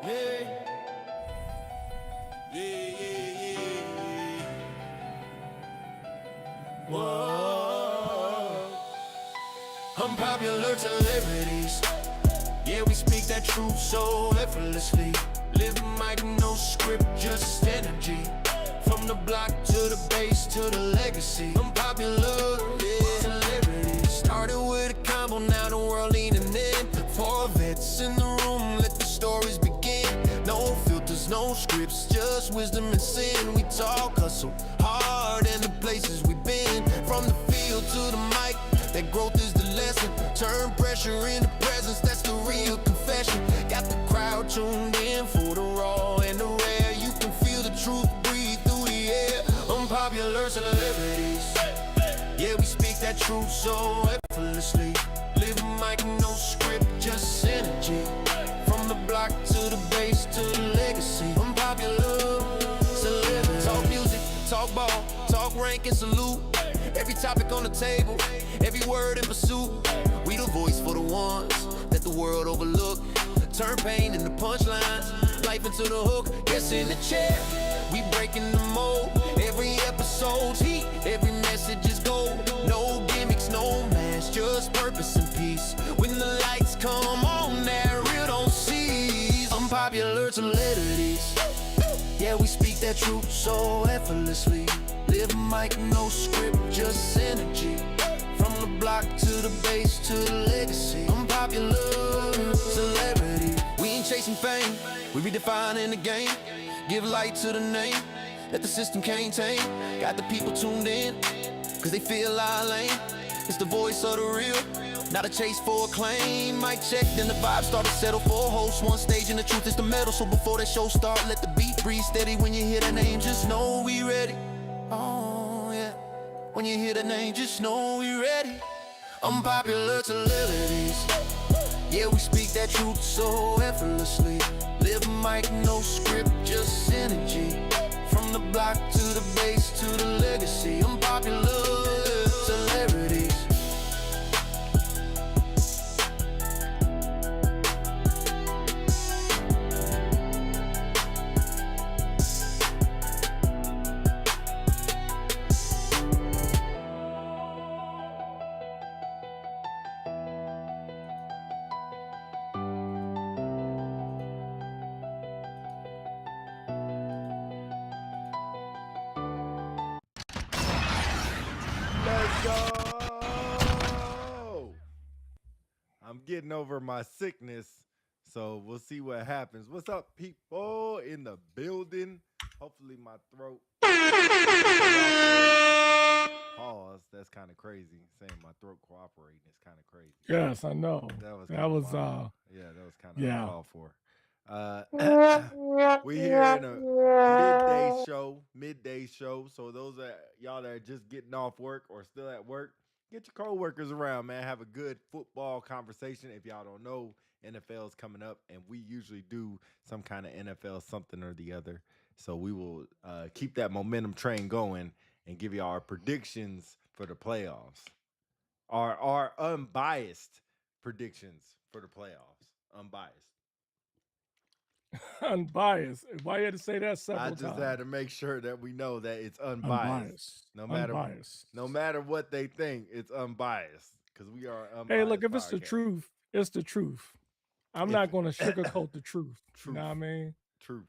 Yeah, yeah. Whoa. Unpopular celebrities. Yeah, we speak that truth so effortlessly. Living like no script, just energy. From the block to the base to the legacy. Unpopular, yeah, celebrities. Started with a combo, now the world leaning in. Four vets in the room, let the stories begin. No filters, no scripts, just wisdom and sin. We talk hustle hard and the places we've been. From the field to the mic, that growth is the lesson. Turn pressure into presence, that's the real confession. Got the crowd tuned in for the raw and the rare. You can feel the truth breathe through the air. Unpopular celebrities. Yeah, we speak that truth so effortlessly. Living like no script, just energy. From the block to the base to the legacy. Unpopular celebrities. Talk music, talk ball, talk rank and salute. Every topic on the table, every word in pursuit. We the voice for the ones that the world overlook. Turn pain into punchlines, life into the hook. Yes, in the chair, we breaking the mold. Every episode's heat, every message is gold. No gimmicks, no mask, just purpose and peace. When the lights come on, that real don't cease. Unpopular celebrities. Yeah, we speak that truth so effortlessly. Living like no script, just energy. From the block to the base to the legacy. Unpopular celebrity. We ain't chasing fame, we redefining the game. Give light to the name that the system can't tame. Got the people tuned in, cause they feel our lane. It's the voice of the real, not a chase for acclaim. Mic check, then the vibe start to settle for a host. One stage and the truth is the medal. So before that show start, let the beat breathe steady. When you hear that name, just know we ready. Oh yeah, when you hear the name, just know we ready. Unpopular celebrities. Yeah, we speak that truth so effortlessly. Living like no script, just energy. From the block to the base to the legacy. Unpopular celebrities. Let's go. I'm getting over my sickness, so we'll see what happens. What's up, people in the building? Hopefully, my throat. Pause. That's kind of crazy. Saying my throat cooperating is kind of crazy. Yes, I know. That was kind That of was wild. Yeah, that was kind of yeah. uncalled for. We here in a midday show. So those are y'all that are just getting off work or still at work, get your coworkers around, man. Have a good football conversation. If y'all don't know, NFL's coming up, and we usually do some kind of NFL something or the other. So we will keep that momentum train going and give you our predictions for the playoffs. Our unbiased predictions for the playoffs. Unbiased. Unbiased. Why you had to say that I several just times? had to make sure that we know that it's unbiased. Unbiased. No matter Unbiased. no matter what they think, it's unbiased because we are an Hey, look, unbiased if it's the podcast. truth, it's the truth. I'm If not going to sugarcoat the truth. You know truth, what I mean? truth,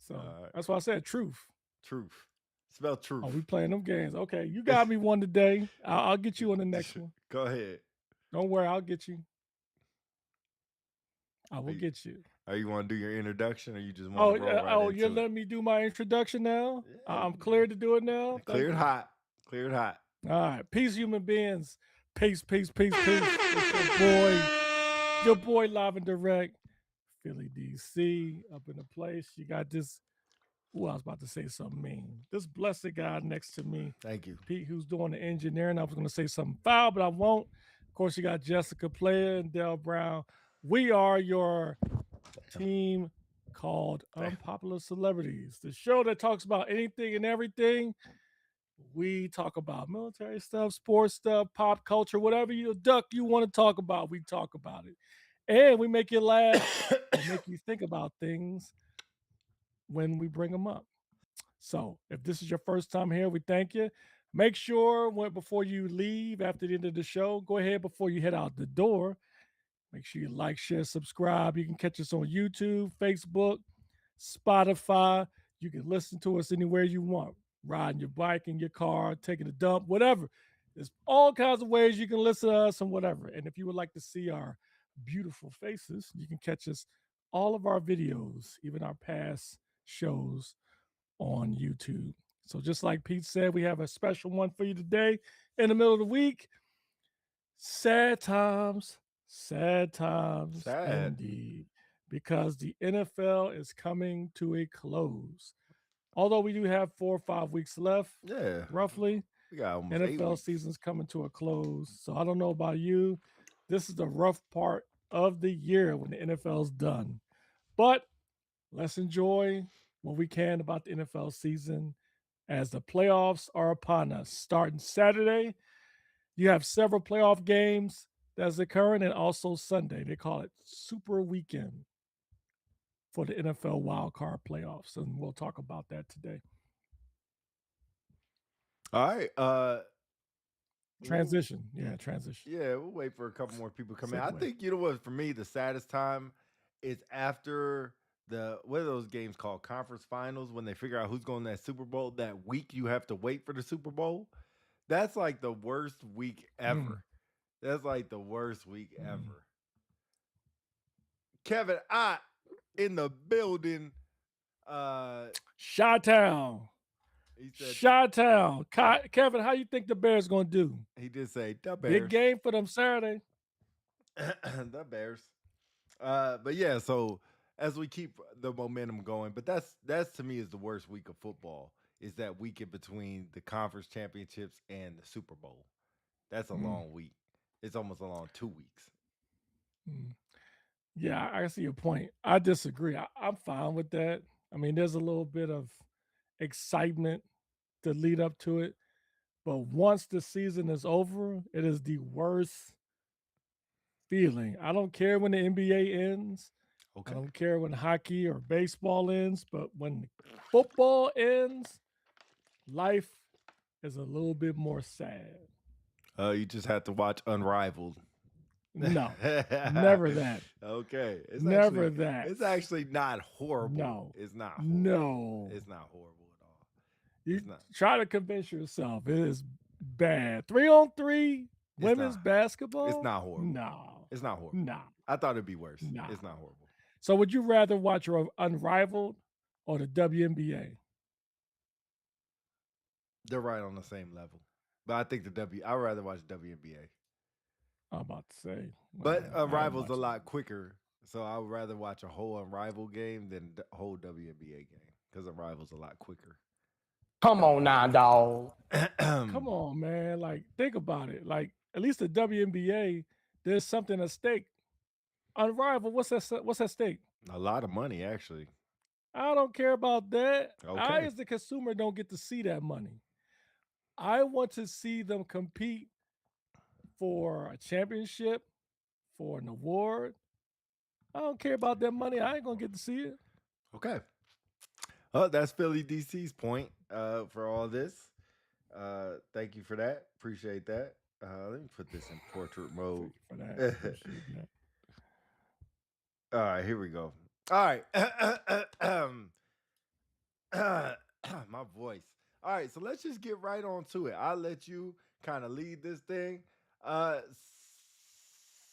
So uh, that's why I said truth. truth, spell Oh, truth. we playing them games. Okay, you got me one today. I'll get you on the next one. Go ahead. Don't worry, I'll get you. I Are will you, get you. are you want to do your introduction, or you just want to Oh, roll right oh, you're into it? letting me do my introduction now? Yeah, I'm clear to do it now. Thank cleared you. hot, cleared hot. All right, peace, human beings. Peace, peace, peace, peace. It's your boy, live and direct, Philly, DC, up in the place. You got this. Ooh, I was about to say something mean. This blessed guy next to me, Thank you. Pete, who's doing the engineering. I was going to say something foul, but I won't. Of course, you got Jessica Player and Dell Brown. We are your team called Unpopular Celebrities, the show that talks about anything and everything. We talk about military stuff, sports stuff, pop culture, whatever you duck you want to talk about, we talk about it. And we make you laugh and make you think about things when we bring them up. So if this is your first time here, we thank you. Make sure before you leave after the end of the show, go ahead before you head out the door. Make sure you like, share, subscribe. You can catch us on YouTube, Facebook, Spotify. You can listen to us anywhere you want. Riding your bike in your car, taking a dump, whatever. There's all kinds of ways you can listen to us and whatever. And if you would like to see our beautiful faces, you can catch us all of our videos, even our past shows on YouTube. So just like Pete said, we have a special one for you today in the middle of the week. Sad times Sad. indeed, because the NFL is coming to a close. Although we do have 4 or 5 weeks left, Yeah. roughly, We got almost 8 NFL weeks. season's coming to a close. So I don't know about you. This is the rough part of the year when the NFL's done. But let's enjoy what we can about the NFL season as the playoffs are upon us. Starting Saturday, you have several playoff games that's occurring, and also Sunday. They call it Super Weekend for the NFL wildcard playoffs, and we'll talk about that today. All right. Transition. Yeah, transition. Yeah, we'll wait for a couple more people to come in. I Segue. think, you know what, for me, the saddest time is after what are those games called? Conference finals, when they figure out who's going to that Super Bowl. That week you have to wait for the Super Bowl. That's like the worst week ever. That's like the worst week ever. Kevin Ott in the building. Chi-Town. He said, Chi-Town. Kevin, how you think the Bears going to do? he did say the Bears. Big game for them Saturday. The Bears. But yeah, so as we keep the momentum going, but that's to me is the worst week of football, is that week in between the conference championships and the Super Bowl. That's a long week. It's almost a long 2 weeks. Yeah, I see your point. I disagree. I'm fine with that. I mean, there's a little bit of excitement to lead up to it. But once the season is over, it is the worst feeling. I don't care when the NBA ends. Okay. I don't care when hockey or baseball ends, but when football ends, life is a little bit more sad. You just have to watch Unrivaled. No, never that. Okay. Never that. It's actually not horrible. No. It's not horrible. No. It's not horrible at all. You It's not. try to convince yourself it is bad. 3-on-3 women's not. basketball? It's not horrible. No. It's not horrible. No. I thought it'd be worse. Nah. It's not horrible. So would you rather watch Unrivaled or the WNBA? They're right on the same level. But I think I'd rather watch WNBA. I'm about to say. But I Unrival's a watch lot quicker. So I would rather watch a whole Unrivaled game than the whole WNBA game. Because Unrival's a lot quicker. Come on now, dog. Come on, man. Like, think about it. Like, at least the WNBA, there's something at stake. Unrivaled, what's at stake? A lot of money, actually. I don't care about that. I, Okay. as the consumer, don't get to see that money. I want to see them compete for a championship, for an award. I don't care about that money. I ain't gonna get to see it. Okay. Oh, that's Philly DC's point for all this. Thank you for that. Appreciate that. Let me put this in portrait mode. For that. Appreciate that. All right, here we go. All right. My voice. All right, so let's just get right on to it. I'll let you kind of lead this thing.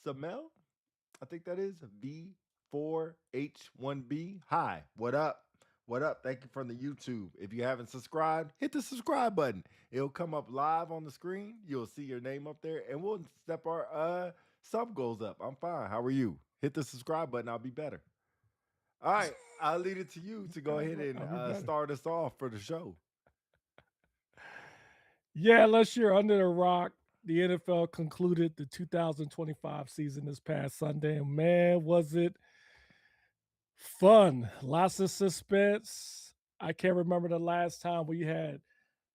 Samel, I think that is B4H1B. Hi, what up? What up? Thank you from the YouTube. If you haven't subscribed, hit the subscribe button. It'll come up live on the screen. You'll see your name up there, and we'll step our sub goals up. I'm fine. How are you? Hit the subscribe button. I'll be better. All right, I'll leave it to you to go ahead and start us off for the show. Yeah, unless you're under the rock, the NFL concluded the 2025 season this past Sunday. And man, was it fun. Lots of suspense. I can't remember the last time we had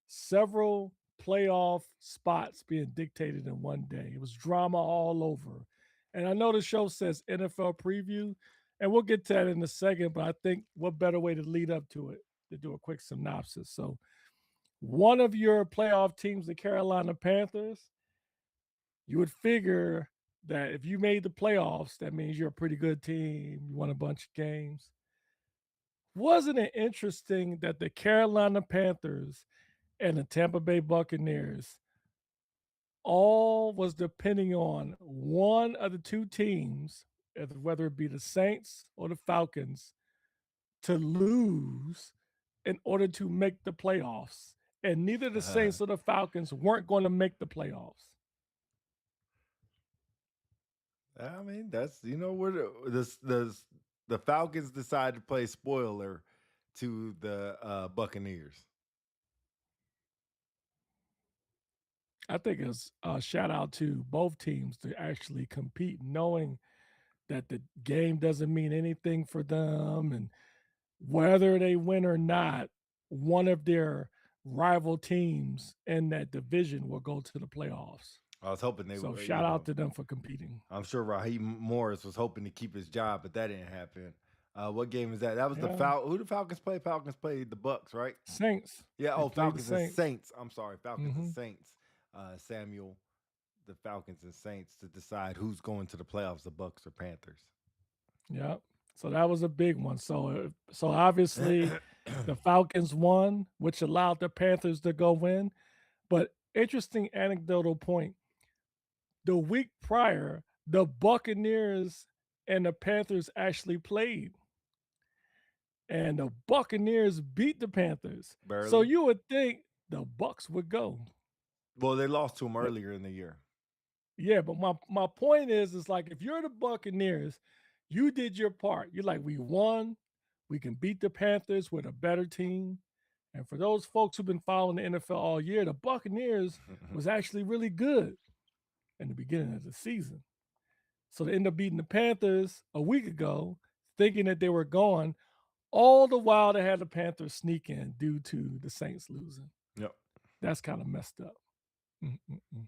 several playoff spots being dictated in one day. It was drama all over. And I know the show says NFL preview, and we'll get to that in a second, but I think what better way to lead up to it to do a quick synopsis. So, one of your playoff teams, the Carolina Panthers, you would figure that if you made the playoffs, that means you're a pretty good team. You won a bunch of games. Wasn't it interesting that the Carolina Panthers and the Tampa Bay Buccaneers all was depending on one of the two teams, whether it be the Saints or the Falcons, to lose in order to make the playoffs? And neither the Saints or the Falcons weren't going to make the playoffs. I mean, that's where the Falcons decided to play spoiler to the Buccaneers. I think it's a shout out to both teams to actually compete, knowing that the game doesn't mean anything for them, and whether they win or not, one of their rival teams in that division will go to the playoffs. I was hoping they So would. shout out to them for competing. I'm sure Raheem Morris was hoping to keep his job, but that didn't happen. What game is that? That was the Who the Falcons play? Falcons played the Bucks, right? Saints. Yeah. They Oh, played the Falcons and Saints. Saints. I'm sorry, Falcons and Mhm. Saints. Samuel, the Falcons and Saints to decide who's going to the playoffs, the Bucks or Panthers. Yep. So that was a big one. So obviously the Falcons won, which allowed the Panthers to go win. But interesting anecdotal point. The week prior, the Buccaneers and the Panthers actually played. And the Buccaneers beat the Panthers. So Barely. you would think the Bucks would go. Well, they lost to him But earlier in the year. yeah, but my point is like if you're the Buccaneers, you did your part. You're like, we won, we can beat the Panthers with a better team. And for those folks who've been following the NFL all year, the Buccaneers was actually really good in the beginning of the season. So they end up beating the Panthers a week ago, thinking that they were gone. All the while they had the Panthers sneak in due to the Saints losing. Yep. That's kind of messed up. Mm-mm-mm.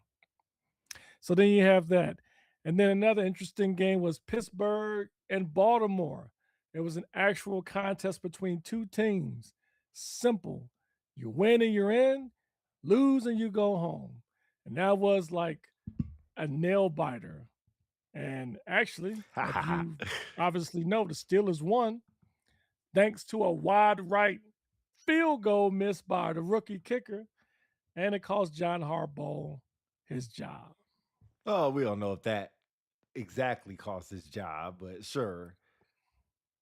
So then you have that. And then another interesting game was Pittsburgh and Baltimore. It was an actual contest between two teams. Simple. You win and you're in, lose and you go home. And that was like a nail biter. And actually, if you obviously know, the Steelers won thanks to a wide right field goal missed by the rookie kicker. And it cost John Harbaugh his job. Oh, we don't know if that exactly cost his job, but sure.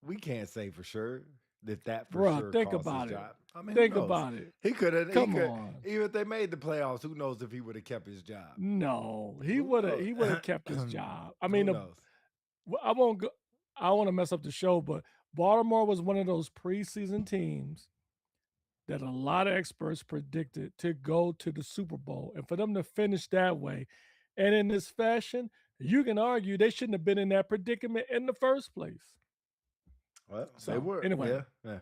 We can't say for sure that for Bruh, sure think cost about his it. job. I mean, Think who knows? about it. He could have. Come on. Even if they made the playoffs, who knows if he would have kept his job? No, he Who would have. knows? He would have kept his job. I Who mean, knows? I won't go. I want to mess up the show, but Baltimore was one of those preseason teams that a lot of experts predicted to go to the Super Bowl, and for them to finish that way, and in this fashion, you can argue they shouldn't have been in that predicament in the first place. Well, they So were. anyway, Yeah.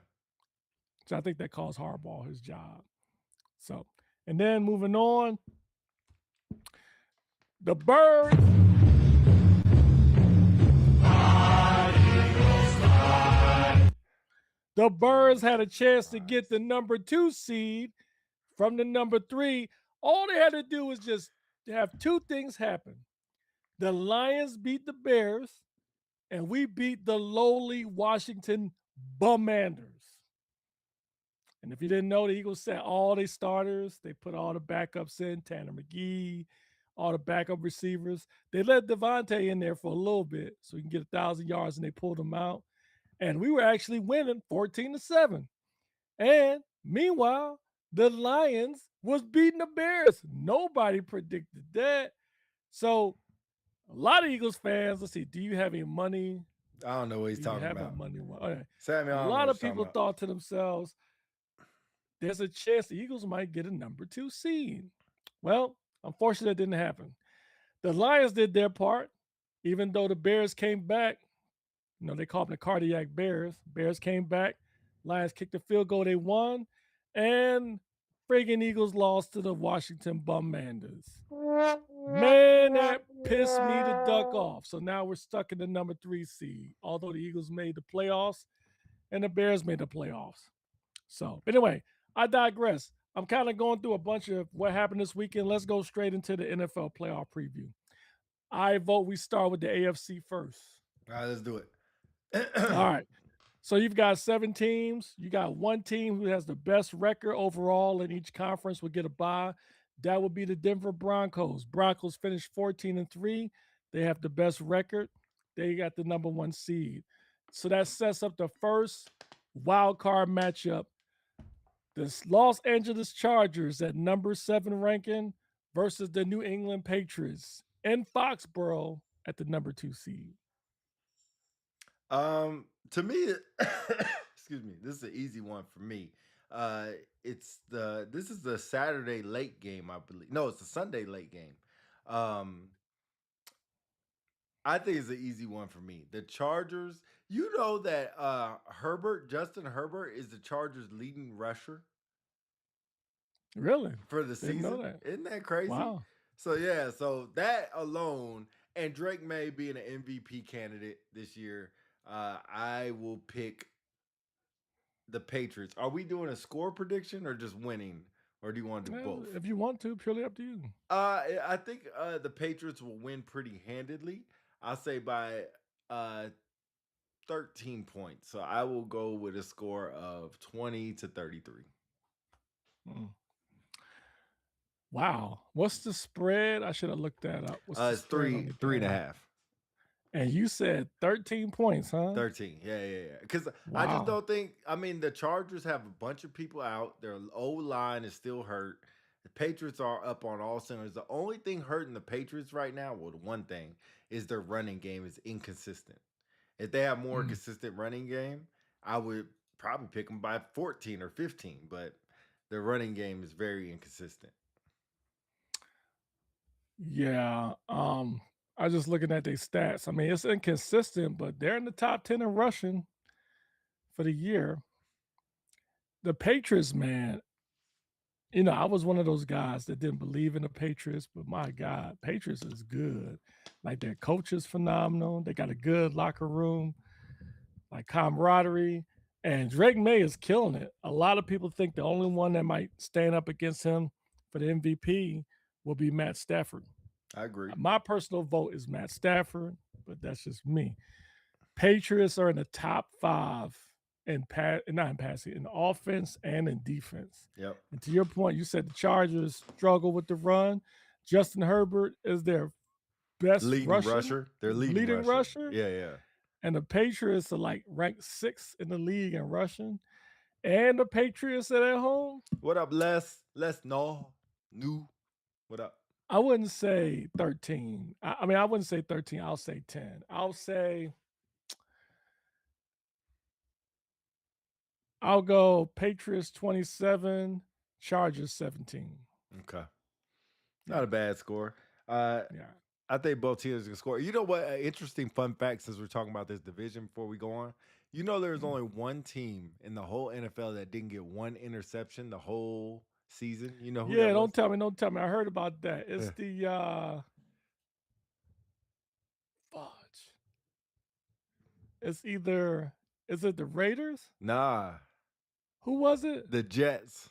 so I think that cost Harbaugh his job. So, and then moving on, the Birds. The Birds had a chance to get the number 2 seed from the number 3. All they had to do was just have two things happen. The Lions beat the Bears, and we beat the lowly Washington Bummanders. And if you didn't know, the Eagles sat all their starters. They put all the backups in, Tanner McGee, all the backup receivers. They let Devontae in there for a little bit so he can get 1,000 yards, and they pulled him out. And we were actually winning 14-7. And meanwhile, the Lions was beating the Bears. Nobody predicted that. So a lot of Eagles fans, let's see, do you have any money? I don't know what he's Do you talking have a about. money one? Okay. Sammy, I A don't know lot what of he's talking people about. thought to themselves, there's a chance the Eagles might get a number 2 seed. Well, unfortunately, that didn't happen. The Lions did their part, even though the Bears came back. You know, they call them the cardiac Bears. Bears came back. Lions kicked the field goal. They won. And friggin' Eagles lost to the Washington Bummanders. Man, that pissed me the duck off. So now we're stuck in the number 3 seed, although the Eagles made the playoffs and the Bears made the playoffs. So, anyway, I digress. I'm kind of going through a bunch of what happened this weekend. Let's go straight into the NFL playoff preview. I vote we start with the AFC first. All right, let's do it. All right. So you've got 7 teams. You got one team who has the best record overall in each conference will get a bye. That would be the Denver Broncos. Broncos finished 14-3. They have the best record. They got the number 1 seed. So that sets up the first wild card matchup. The Los Angeles Chargers at number 7 ranking versus the New England Patriots in Foxborough at the number 2 seed. To me, excuse me, this is an easy one for me. This is the Saturday late game, I believe. No, it's a Sunday late game. I think it's an easy one for me. The Chargers, you know that Justin Herbert is the Chargers' leading rusher Really? for the Didn't know season. that. Isn't that crazy? Wow. So yeah, so that alone, and Drake May being an MVP candidate this year, I will pick the Patriots. Are we doing a score prediction or just winning, or do you want to do both? If you want to, purely up to you. I think the Patriots will win pretty handedly. I'll say by 13 points. So I will go with a score of 20-33. Wow. What's the spread? I should have looked that up. What's the It's spread on three the and a game? half. And you said 13 points, huh? 13. Yeah. Because I Wow. just don't think, the Chargers have a bunch of people out. Their O-line is still hurt. The Patriots are up on all cylinders. The only thing hurting the Patriots right now, well, the one thing, is their running game is inconsistent. If they have more consistent running game, I would probably pick them by 14 or 15, but their running game is very inconsistent. Yeah. I was just looking at their stats. I mean, it's inconsistent, but they're in the top 10 in rushing for the year. The Patriots, man, I was one of those guys that didn't believe in the Patriots, but my God, Patriots is good. Like their coach is phenomenal. They got a good locker room, like camaraderie. And Drake May is killing it. A lot of people think the only one that might stand up against him for the MVP will be Matt Stafford. I agree. My personal vote is Matt Stafford, but that's just me. Patriots are in the top 5 in offense and in defense. Yep. And to your point, you said the Chargers struggle with the run. Justin Herbert is their best Leading rusher. They're leading rusher. Yeah. And the Patriots are like ranked 6th in the league in rushing. And the Patriots are at home. What up, Les? New. What up? I wouldn't say 13. I wouldn't say 13. I'll say 10. I'll go Patriots 27, Chargers 17. Okay. Not a bad score. Yeah. I think both teams can score. You know what? Interesting fun fact, since we're talking about this division before we go on. There's only one team in the whole NFL that didn't get one interception the whole season. You know who that was? Don't tell me. I heard about that. It's the fudge. Is it the Raiders? Nah. Who was it? The Jets.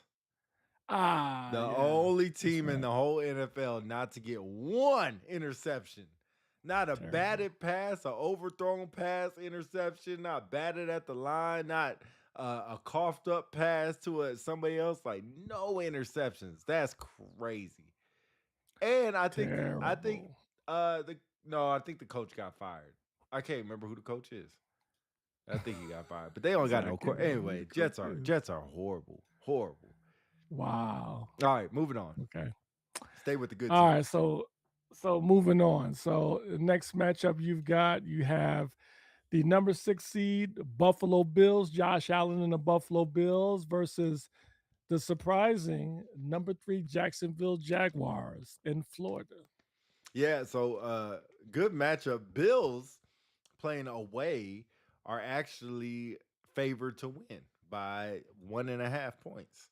The only team in the whole NFL not to get one interception. Not a batted pass, an overthrown pass, interception, not batted at the line, not a coughed up pass to somebody else. Like no interceptions. That's crazy. And I think the coach got fired. I can't remember who the coach is. I think he got fired, but they don't got no court. Anyway, Jets are horrible. Wow. All right, moving on. Okay. Stay with the good. All right, so moving on. So the next matchup you have the number 6 seed Buffalo Bills, Josh Allen and the Buffalo Bills versus the surprising number 3 Jacksonville Jaguars in Florida. Yeah, so good matchup. Bills playing away are actually favored to win by 1.5 points.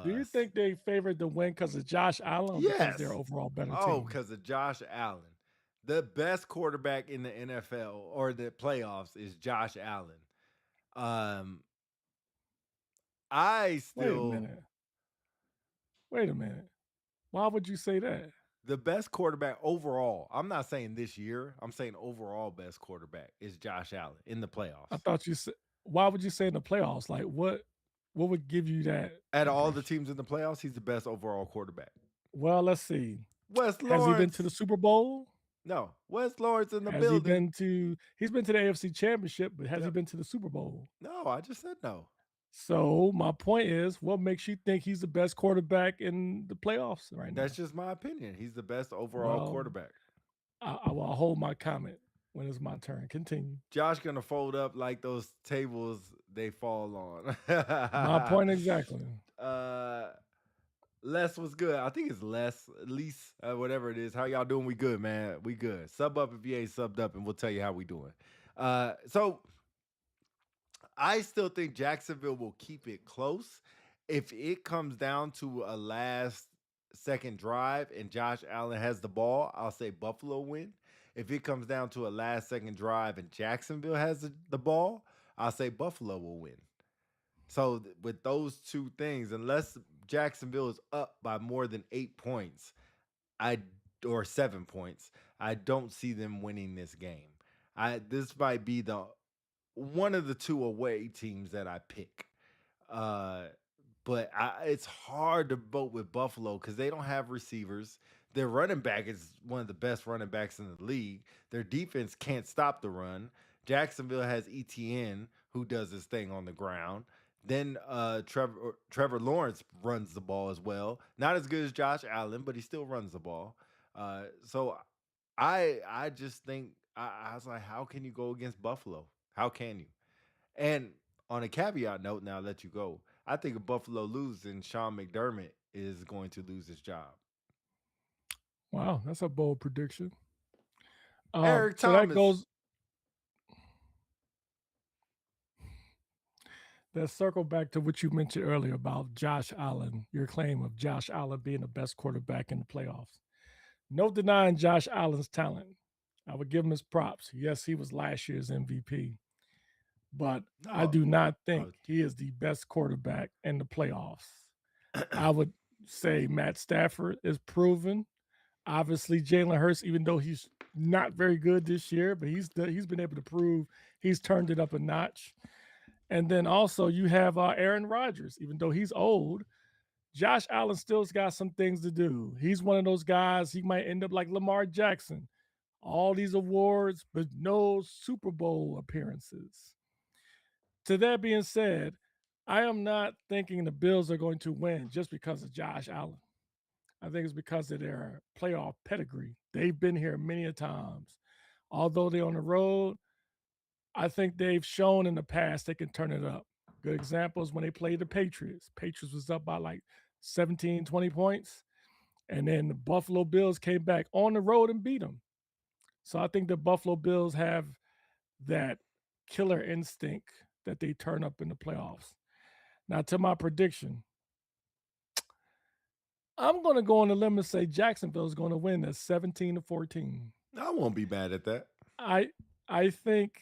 Do you think they favored the win because of Josh Allen? Or because they're overall better team? Because of Josh Allen. The best quarterback in the NFL or the playoffs is Josh Allen. Um, I Wait a still minute. Wait a minute. Why would you say that? the best quarterback overall. I'm not saying this year. I'm saying overall best quarterback is Josh Allen in the I playoffs. thought you said. Why would you say in the playoffs? Like what? What would give you that At all the impression? teams in the playoffs, he's the best overall quarterback. Well, let's see. Wes Has he been to the Lawrence. Super Bowl? No, Wes Lawrence in the Has he building. been to? He's been to the AFC Championship, but has he Yep. been to the Super Bowl? No, I just said no. So my point is, what makes you think he's the best quarterback in the playoffs right now? That's just my opinion. He's the best overall Well, quarterback. I will hold my comment when it's my turn. Continue. Josh gonna fold up like those tables they fall on. My point exactly. Les was good. I think it's Les, least, whatever it is. How y'all doing? We good, man. We good. Sub up if you ain't subbed up, and we'll tell you how we doing. So I still think Jacksonville will keep it close. If it comes down to a last second drive and Josh Allen has the ball, I'll say Buffalo win. If it comes down to a last second drive and Jacksonville has the ball, I'll say Buffalo will win. So with those two things, unless Jacksonville is up by more than 8 points, I or 7 points, I don't see them winning this game. This might be the one of the two away teams that I pick. Uh, but it's hard to vote with Buffalo because they don't have receivers. Their running back is one of the best running backs in the league. Their defense can't stop the run. Jacksonville has ETN who does his thing on the ground. Then Trevor Lawrence runs the ball as well. Not as good as Josh Allen, but he still runs the ball. So I just think I was like, how can you go against Buffalo? How can you? And on a caveat note, now I'll let you go. I think if Buffalo loses, then Sean McDermott is going to lose his job. Wow, that's a bold prediction. Eric So that Thomas. goes. Let's circle back to what you mentioned earlier about Josh Allen, your claim of Josh Allen being the best quarterback in the playoffs. No denying Josh Allen's talent. I would give him his props. Yes, he was last year's MVP, but I No. do not think Oh. he is the best quarterback in the playoffs. I would say Matt Stafford is proven. Obviously, Jalen Hurts, even though he's not very good this year, but he's been able to prove he's turned it up a notch. And then also you have Aaron Rodgers, even though he's old. Josh Allen still's got some things to do. He's one of those guys, he might end up like Lamar Jackson. All these awards, but no Super Bowl appearances. To that being said, I am not thinking the Bills are going to win just because of Josh Allen. I think it's because of their playoff pedigree. They've been here many a times. Although they're on the road, I think they've shown in the past they can turn it up. Good example is when they played the Patriots. Patriots was up by like 17, 20 points. And then the Buffalo Bills came back on the road and beat them. So I think the Buffalo Bills have that killer instinct that they turn up in the playoffs. Now, to my prediction, I'm going to go on the limb and say Jacksonville is going to win at 17-14. I won't be mad at that. I think,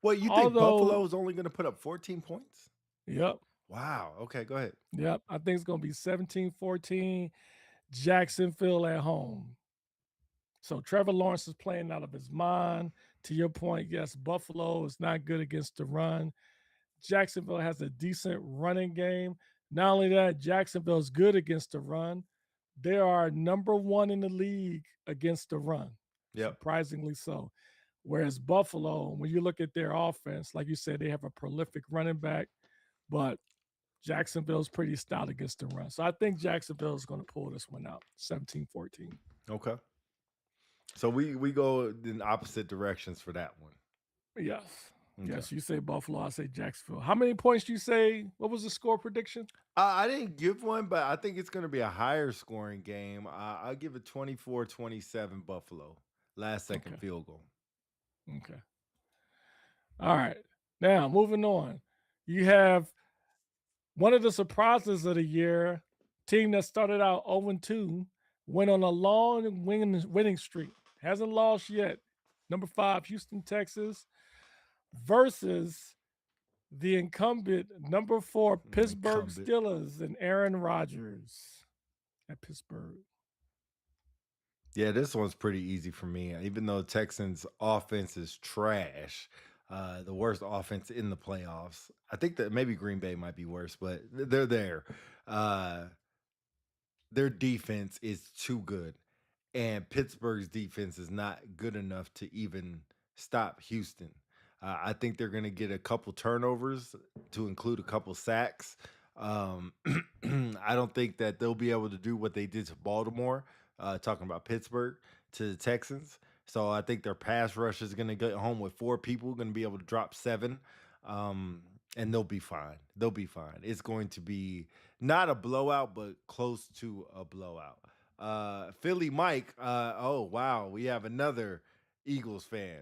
What, you think although, Buffalo is only going to put up 14 points? yep, Wow. Okay, go ahead. yep, I think it's going to be 17-14, Jacksonville at home. So Trevor Lawrence is playing out of his mind. To your point, yes, Buffalo is not good against the run. Jacksonville has a decent running game. Not only that, Jacksonville is good against the run. They are number one in the league against the run, Yep. surprisingly so. Whereas Buffalo, when you look at their offense, like you said, they have a prolific running back, but Jacksonville's pretty stout against the run. So I think Jacksonville is going to pull this one out, 17-14. Okay. So we go in opposite directions for that one. Yes. Okay. Yes, you say Buffalo, I say Jacksonville. How many points do you say? What was the score prediction? I didn't give one, but I think it's going to be a higher scoring game. I'll give it 24-27 Buffalo. Last second Okay. field goal. Okay. All right. Now, moving on. You have one of the surprises of the year, team that started out 0-2, went on a long winning streak. Hasn't lost yet. Number 5, Houston, Texas, versus the incumbent number 4 Pittsburgh Incumbent. Steelers and Aaron Rodgers at Pittsburgh. Yeah, this one's pretty easy for me. Even though Texans offense is trash, the worst offense in the playoffs. I think that maybe Green Bay might be worse, but they're there. Uh, their defense is too good, and Pittsburgh's defense is not good enough to even stop Houston. I think they're going to get a couple turnovers to include a couple sacks. Um, I don't think that they'll be able to do what they did to Baltimore, talking about Pittsburgh, to the Texans. So I think their pass rush is going to get home with 4 people, going to be able to drop 7. Um, and they'll be fine. They'll be fine. It's going to be not a blowout, but close to a blowout. Philly Mike. Oh wow, we have another Eagles fan.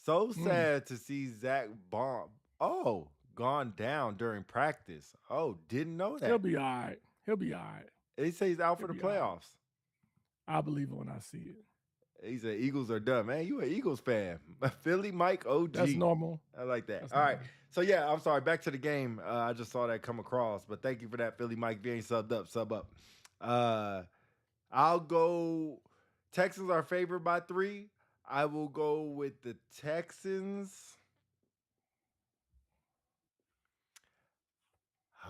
So sad to see Zach Bomb. Oh, gone down during practice. Oh, didn't know He'll that. be all right. He'll be all right. They say he's out for He'll the be all right. playoffs. I believe it when I see it. He said Eagles are done. Man, you an Eagles fan. Philly Mike OG. That's normal. I like that. That's All right. normal. So yeah, I'm sorry. Back to the game. I just saw that come across, but thank you for that, Philly Mike. If you ain't subbed up, sub up. I'll go. Texans are favored by 3. I will go with the Texans.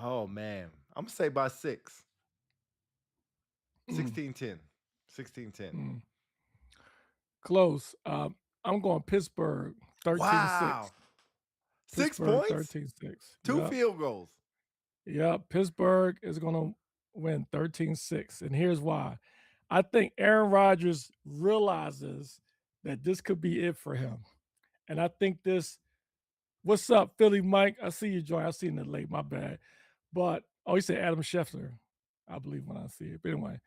Oh man, I'm gonna say by 6. 16-10. 16-10. Mm. Close. I'm going Pittsburgh 13-6. Wow. 6 Pittsburgh points? 13-6. 2 Yep. field goals. Yep. Pittsburgh is going to win 13-6. And here's why. I think Aaron Rodgers realizes that this could be it for him. And I think this, what's up, Philly Mike? I see you, Joy. I see you in the late, my bad. But, oh, he said Adam Schefter, I believe, when I see it. But anyway,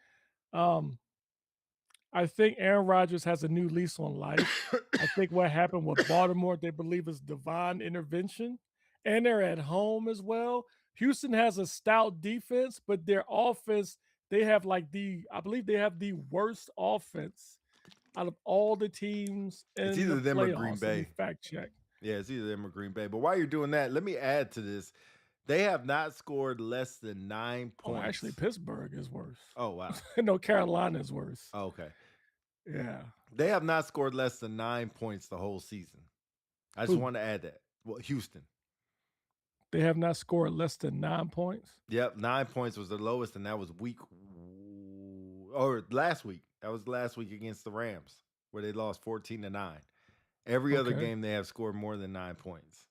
I think Aaron Rodgers has a new lease on life. I think what happened with Baltimore, they believe is divine intervention. And they're at home as well. Houston has a stout defense, but their offense, they have I believe they have the worst offense out of all the teams in It's either the them or playoffs. Green Let me Bay. fact check. Yeah, it's either them or Green Bay. But while you're doing that, let me add to this. They have not scored less than 9 Oh, points. actually, Pittsburgh is worse. Oh, wow. No, Carolina is worse. Oh, okay. Yeah. They have not scored less than 9 points the whole season. I just Who? want to add that. Well, Houston. They have not scored less than 9 points. Yep, 9 points was the lowest, and that was last week. That was last week against the Rams, where they lost 14-9. Every other Okay. game they have scored more than 9 points.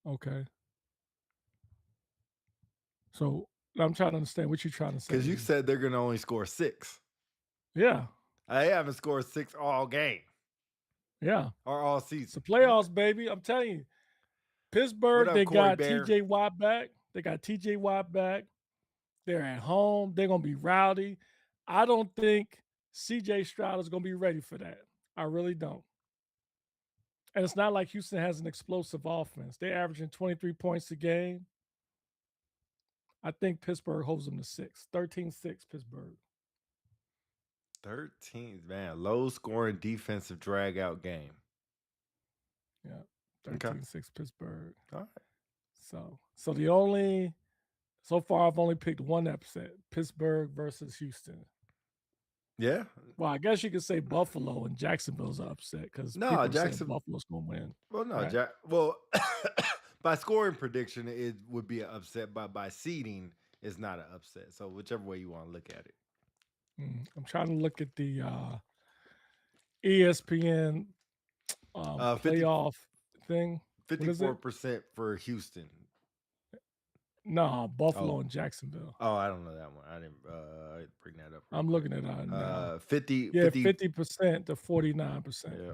Okay. So I'm trying to understand what you're trying to say. Because you here. said they're going to only score 6. Yeah. They haven't scored 6 all game Yeah. or all It's season. the playoffs, baby. I'm telling you. Pittsburgh, What up, they Corey got Bear? TJ Watt back. They got TJ Watt back. They're at home. They're going to be rowdy. I don't think CJ Stroud is going to be ready for that. I really don't. And it's not like Houston has an explosive offense. They're averaging 23 points a game. I think Pittsburgh holds them to 6. 13-6 Pittsburgh. 13, man. Low scoring defensive drag out game. Yeah. Okay. 13-6 Pittsburgh. All right. So far I've only picked one upset. Pittsburgh versus Houston. Yeah. Well, I guess you could say Buffalo and Jacksonville's an upset because No, Buffalo's Jackson- going to win. Well, no, Right. Well, by scoring prediction, it would be an upset, but by seeding, it's not an upset. So whichever way you want to look at it. I'm trying to look at the ESPN 50 playoff thing. What is it? 54% for Houston. No, Buffalo Oh. and Jacksonville. Oh, I don't know that one. I didn't bring that up. real I'm quick. looking at it now. 50. Yeah, 50% to 49%. Yeah.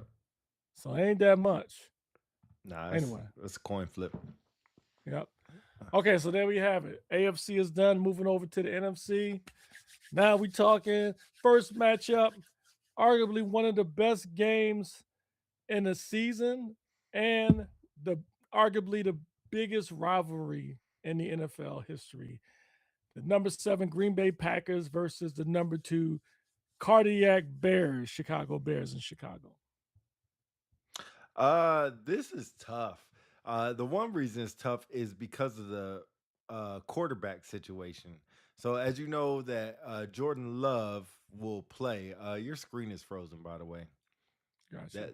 So it ain't that much. Nah, Anyway. it's a coin flip. Yep. Okay, so there we have it. AFC is done. Moving over to the NFC. Now we talking first matchup, arguably one of the best games in the season, and arguably the biggest rivalry in the NFL history. The number 7 Green Bay Packers versus the number 2 Cardiac Bears, Chicago Bears in Chicago. This is tough. The one reason it's tough is because of the quarterback situation. So as you know that Jordan Love will play. Your screen is frozen, by the way. Gotcha. That